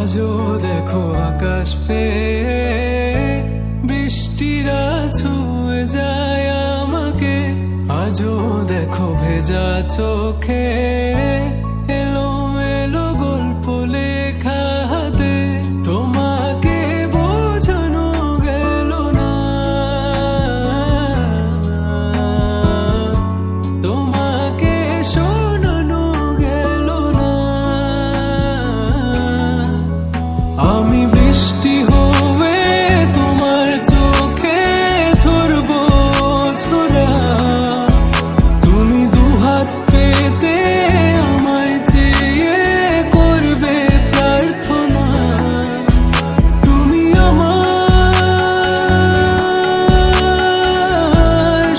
আজও দেখো আকাশ পেয়ে বৃষ্টিরা ছুঁয়ে যায় আমাকে। আজও দেখো ভেজা চোখে এলো এলো গল্প লেখা হাতে। তোমাকে বোঝানো গেল না, তোমাকে শোনানো গেল না। আমি বৃষ্টি হয়ে তোমার চোখে ঝরবো ছোড়া, তুমি দুহাত পেতে আমায় চেয়ে করবে প্রার্থনা। তুমি আমার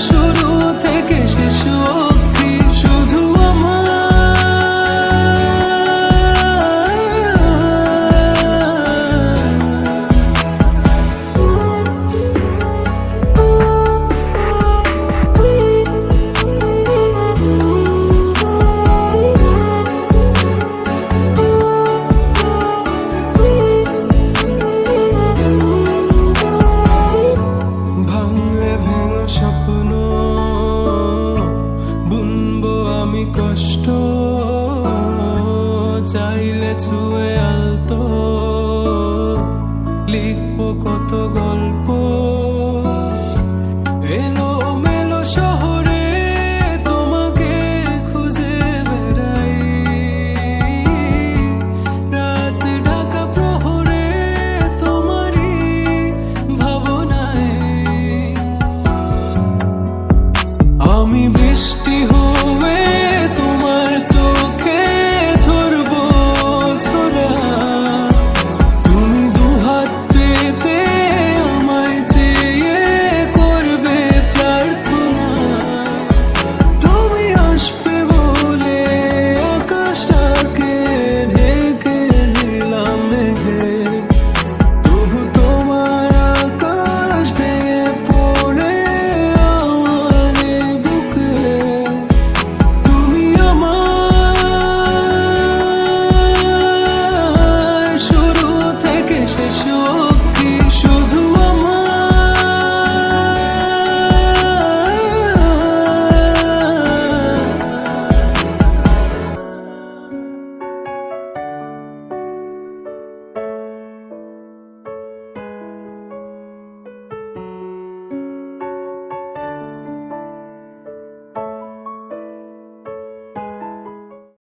শুরু থেকে শেষ অবধি, শুধু স্বপ্ন বুনবো আমি কষ্ট, চাইলে ছুঁয়ে আলতো লিখবো কত